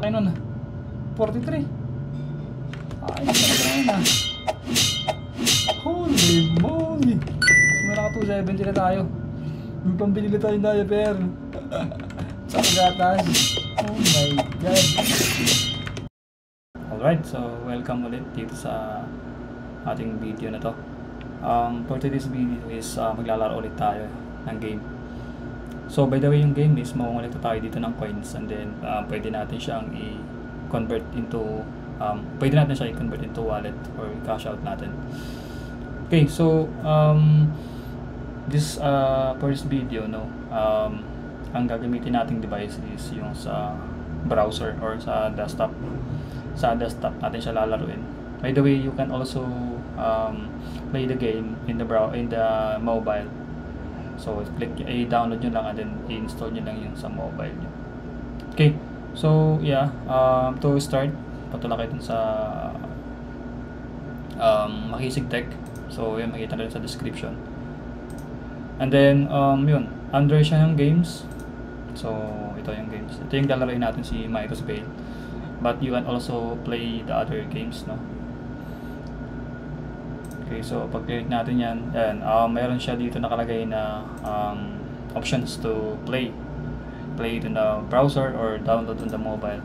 laki nun. 43. Ay, talaga na. Holy moly. So, naka 270 na tayo. May pambili na tayong diaper. Sa gatas. Oh my god. Alright, so welcome ulit dito sa ating video na to. For today's video is maglalaro ulit tayo ng game. So by the way, yung game is makukulit tayo dito ng coins, and then pwede natin siyang i-convert into wallet or cash out natin. Okay, so this first video, ang gagamitin nating device is yung sa browser or sa desktop. Sa desktop natin siya lalaruin. By the way, you can also play the game in the mobile. So i-download nyo lang and then i-install nyo lang yung sa mobile nyo. Okay, so yeah, to start, patula kayo dun sa Makisig Tech. So yun, makita rin sa description. And then yun, under siya yung games. So ito yung games. Ito yung lalaroin natin, si Mythos Vale. But you can also play the other games, no? Okay, so pag-click natin yan, mayroon siya dito nakalagay na options to play it in the browser or download on the mobile.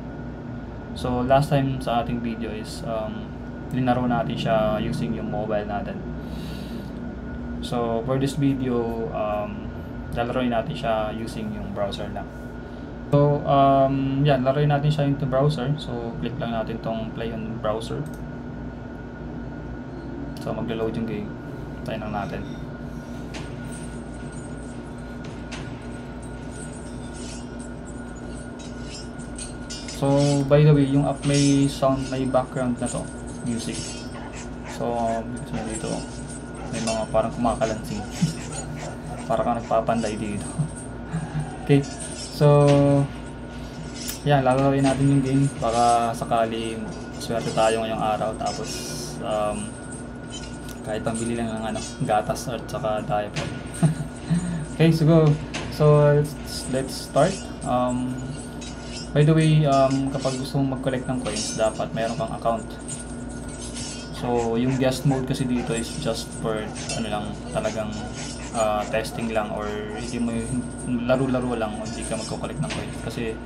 So last time sa ating video is linaro natin siya using yung mobile natin. So for this video, lalaroin natin siya using yung browser lang. So yan, laruin natin siya into browser. So click lang natin tong play on browser. So maglo-load yung game. Tayo lang natin. So by the way, yung app may sound, may background na to, music. So dito may mga parang kumakalansing. Parang kang nagpapanday dito. Okay. So yan, lalaroin natin yung game. Baka sakali swerte tayo ngayong araw, tapos kahit pambili lang ng gatas at saka diaper. Okay, so let's start. By the way, kapag gusto mong mag-collect ng coins, dapat mayroon kang account. So yung guest mode kasi dito is just for talagang testing lang, or hindi mo laro-laro lang, hindi ka magko-collect ng coins. Kasi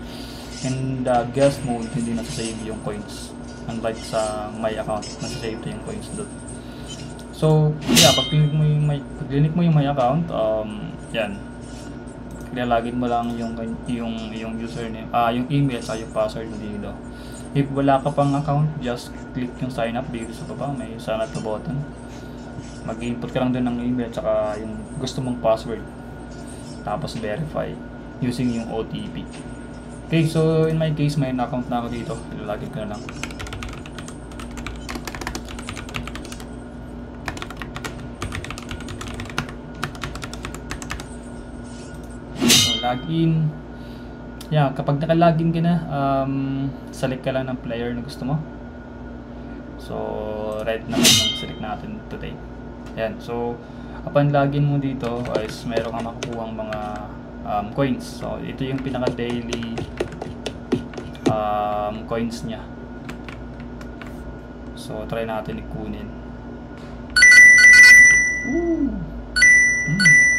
in the guest mode, hindi nasa-save yung coins. Unlike sa my account, nasa-save yung coins doon. So, yeah, pag-click mo yung my account, yan. Ilalagin mo lang yung username, yung email sa yung password mo dito. If wala ka pang account, just click yung sign up dito sa baba, may sign up button. Mag-input ka lang doon ng email tsaka yung gusto mong password. Tapos verify using yung OTP. Okay, so in my case, may account na ako dito. Ilalagay ko na lang. Login. Yeah, kapag naka-login ka na, select ka lang ng player na gusto mo. So, red naman yung select natin today. Yan. So, upon login mo dito, is meron kang makukuhang mga coins. So, ito yung pinaka-daily coins niya. So, try natin ikunin.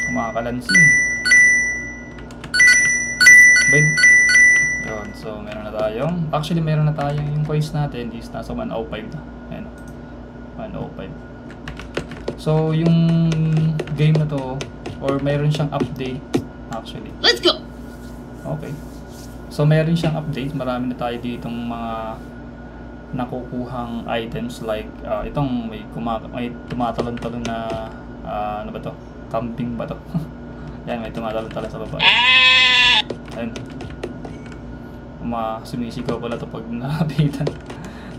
Kumakalansin. Yun, so meron na tayong, actually meron na tayong yung coins natin is nasa 105 na. Ayan, 105. So yung game na to, or meron siyang update actually. Let's go! Okay. So meron siyang update, marami na tayo ditong mga nakukuhang items like itong may tumatalon-talon na ano ba to? Camping ba to? Yan, may tumatalon-talon sa baba. Ayun. Sumisigaw pala ito pag nakapitan.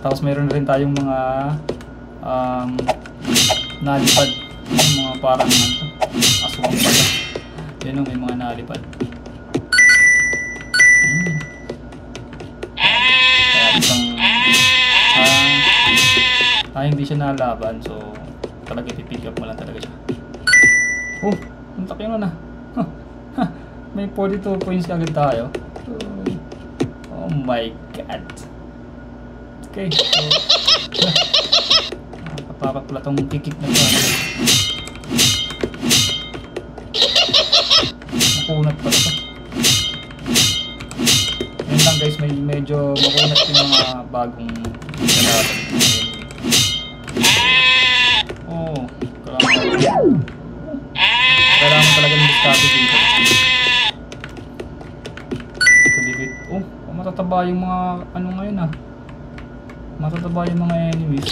Tapos meron rin tayong mga nalipad. Yung mga parang aswang pala. Yan, may mga nalipad. Kaya isang hindi siya nalaban, so talaga pipick up mo lang talaga siya. Oh, ang taki na. May 42 points agad tayo. Oh my god. Okay, so nakakatakot pala tong kikik na to. Makunat pala to. Yun lang guys, medyo makunat yung mga bagong kalaban. Oh, kailangan talaga ng discarte dito. Oh, matataba yung mga ano ngayon ah. Matataba yung mga enemies.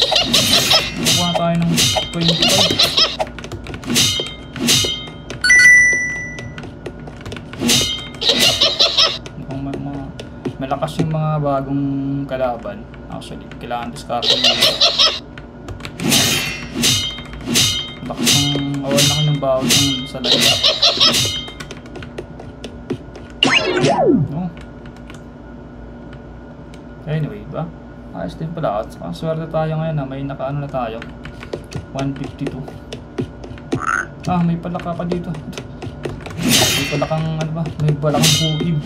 Nakuha tayo ng 25. Malakas yung mga bagong kalaban. Actually, kailangan discarte dito. Lakas ng awal na ng bawat sa light. No? Anyway, ba? Ayos din pala. At saka swerte tayo ngayon na may nakaano na tayo. 152. Ah, may palaka pa dito. May palakang ano ba? May palakang bugib.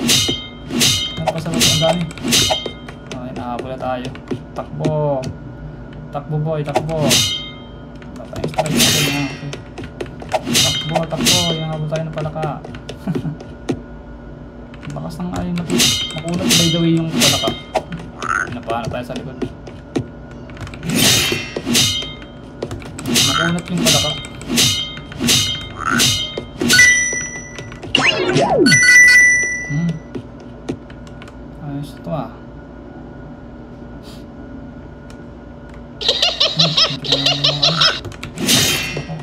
Napasabot ang dami. Okay, nakahabol na tayo. Takbo. Takbo boy, takbo. Patayang strike natin na. Okay. Takbo, takbo. Hinahabol tayo ng palaka. Bakas ng ay makunat by the way yung palaka. Pinapahanap tayo sa likod. Makunat yung palaka. Ayos ito ah.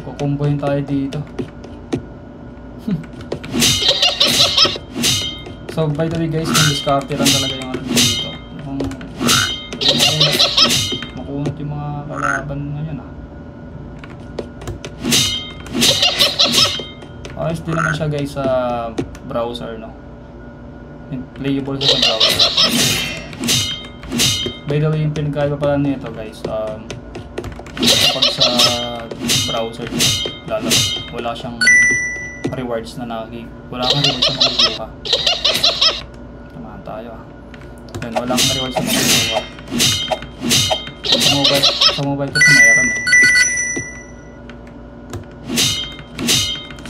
Kukumbohin tayo dito. So by the way guys, yung discarte lang talaga yung ano dito. Makunat yung mga kalaban ngayon ah. Ayos din naman siya guys sa browser, no? Playable siya sa browser. By the way, yung pinagkaiba pala nito guys, kapag sa browser lalaro, wala siyang rewards na wala kang rewards na makukuha. Tamahan tayo ah. Yan, wala kang rewards na makukuha. Sa mobile kasi mayroon eh.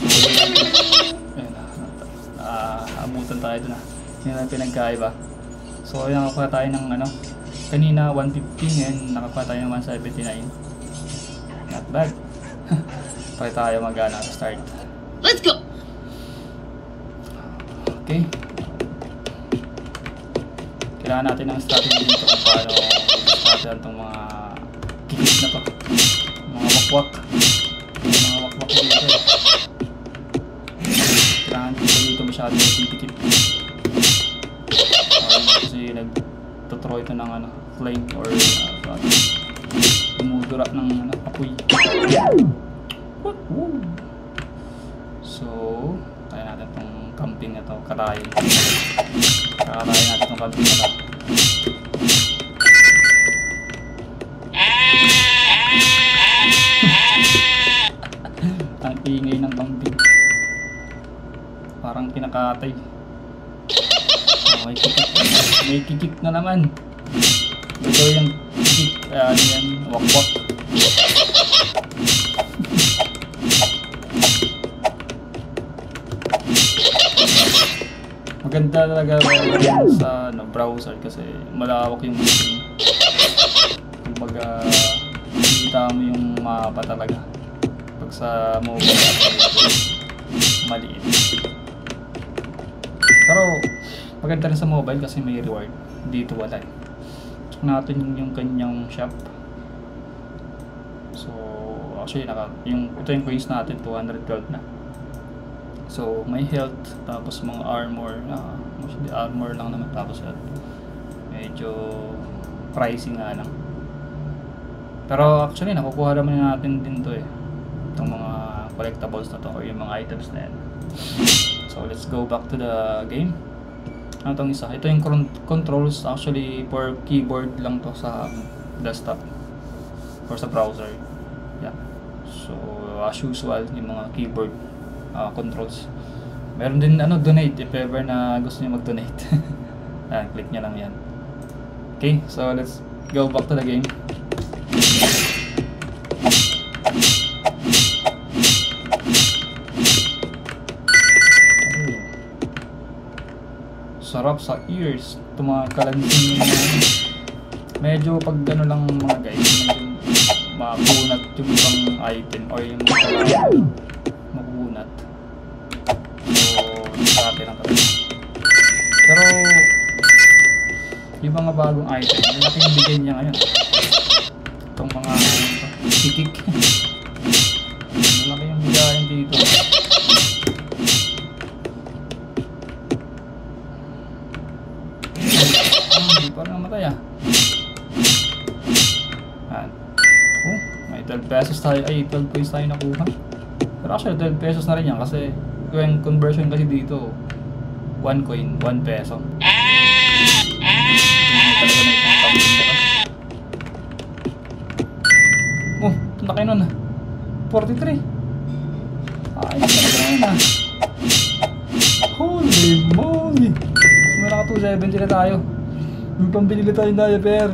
So, yan abutan tayo dun ah. Yun ang pinagkaiba. So, ayun, nakakuha tayo ng ano, kanina 150, ngayon nakakuha tayo ng 179. Not bad. Pwede tayo start. Let's go! Okay. Kailangan natin ng strategy dito kung paano i-discarte itong mga kikik na to. Mga wakwak. Mga wakwak dito eh. Kailangan dito masyado pipikit. Kasi nagtuturo ito ng ano, flame or dumudura ng ano, apoy. So, tayo natin itong camping na ito, karayin. Karayin natin itong camping na ito. Ang ingay ng camping. Parang kinakatay. Oh, may kikik na naman. Ito yung kikik, ano yan, wakwak. Maganda talaga sa ano, browser kasi malawak yung screen. Kumbaga, nakikita mo yung mapa talaga. Pag sa mobile, maliit. Pero maganda rin sa mobile kasi may reward. Dito wala eh. Check natin yung kanyang shop. So, actually, ito yung coins natin, 212 na. So, may health, tapos mga armor, mostly armor lang naman, tapos health. Medyo pricing nga lang. Pero actually, nakukuha naman natin din to eh. Itong mga collectibles na to, or yung mga items na yan. So, let's go back to the game. Ano itong isa? Ito yung controls, actually, for keyboard lang to sa desktop. Or sa browser. Yeah. So, as usual, yung mga keyboard controls. Meron din donate if ever na gusto niyo mag-donate. Ayan, click nyo lang yan. Okay, so let's go back to the game. Sarap sa ears. Ito mga kalansing. Medyo pag ano lang mga guys, medyo makunat yung ibang item or yung mga kalansing. Makunat. So, dati lang talaga. Pero, yung mga bagong item, malaki yung bigay niya ngayon. Itong mga kikik. Malaki yung bigayan dito. Hindi pa rin namatay ah. Ayan. Oh, may 12 pesos tayo. Ay, 12 coins tayo nakuha. Pero actually 12 pesos na rin yan kasi yung conversion kasi dito 1 coin, 1 peso. Talaga na itong tumbling na to. Oh, laki nun ah. 43. Ay, talaga na yun ah. Holy moly. Naka 270 na tayo. May pambili na tayo ng diaper.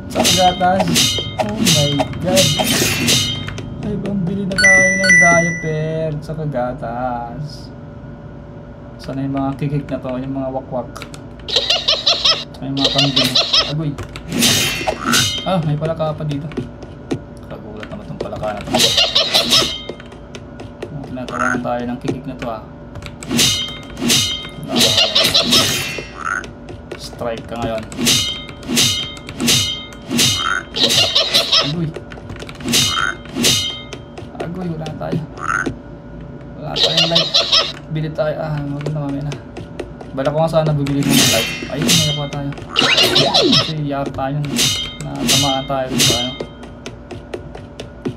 Sa gatas. Oh my god. May pambili na tayo ng diaper sa gatas. Sana yung mga kikik na to, yung mga wakwak. Saka yung mga pambili. Agoy. Ah, may palaka pa dito. Kagulat naman itong palaka na to. Tinatawanan tayo ng kikik na to ah. Strike ka ngayon. Agoy. Agoy, wala na tayo. Wala tayong light. Bili tayo. Ah, maganda mamaya na. Bala ko nga sana bibili ng light. Ayun, may pa tayo. Kasi yara tayo. Natamaan tayo dito. Ano?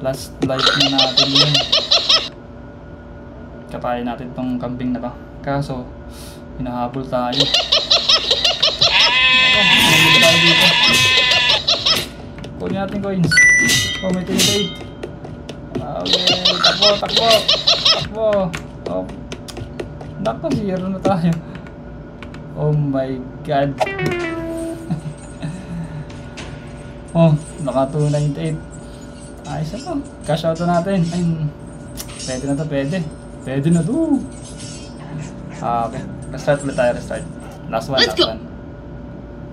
Last light na natin yun. Katayin natin tong kambing na to. Kaso, hinahabol tayo. Nabili tayo dito. Kunin natin coins. Oh, may 28. Okay, takbo, takbo. Takbo. Oh. Naku, zero na tayo. Oh my god. Oh, naka 298. Ayos na to. Cash out na natin. Ay, pwede na to, pwede. Pwede na to. Okay, restart ulit tayo, restart. Last one, last one.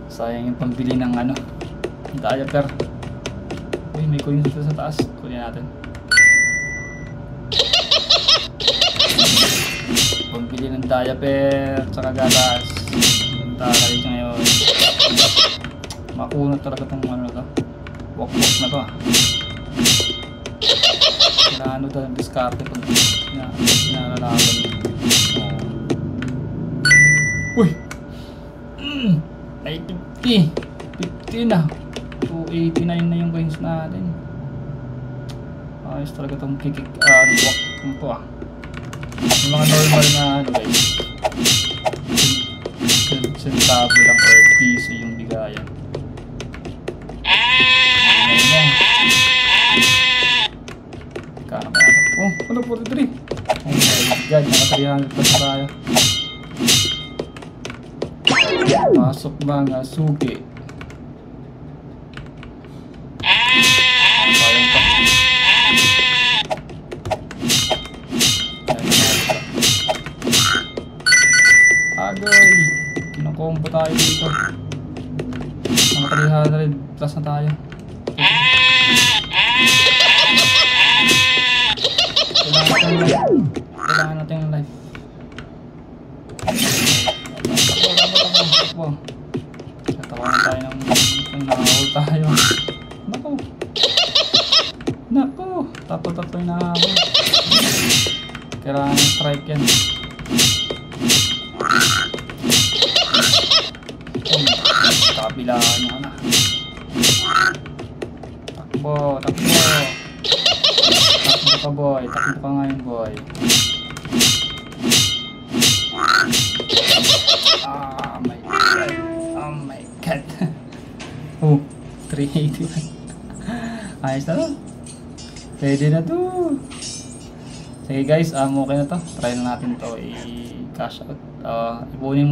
Sayang yung pambili ng ano, diaper. Uy, may coins dito sa taas. Kunin natin. Pambili ng diaper, tsaka gatas. Punta ka dito ngayon. Makunat talaga itong ano na to. Walk-walk na to ah. Kailangan ito ng diskarte pag pinalalaban. Uy! Ay, 50! 50 na! 289 na yung coins natin. Ayos talaga itong kikik. Walk mo to ah. Yung mga normal na ano guys. Centavo lang or piso yung bigayan. Ayun na. Kano. Oh, ano 43? Oh my god, naka 300 plus tayo. Pasok mga suki. Sayang pa. Agoy! Kinakombo tayo dito. Mga 300 plus na tayo. Kailangan natin yung life. Takbo. Natawanan tayo ng nakahol tayo. Naku. Naku. Tapo-tapo yung nakahol. Kailangan yung strike yan. Kabilaan nyo na. Takbo. Takbo. Takbo ka boy. Takbo ka ngayon boy. Oh my god. Oh my god. Oh, 381. Ayos na to. Pwede na to. Sige guys, okay na to. Try na natin to i-cash out. Ipunin mo.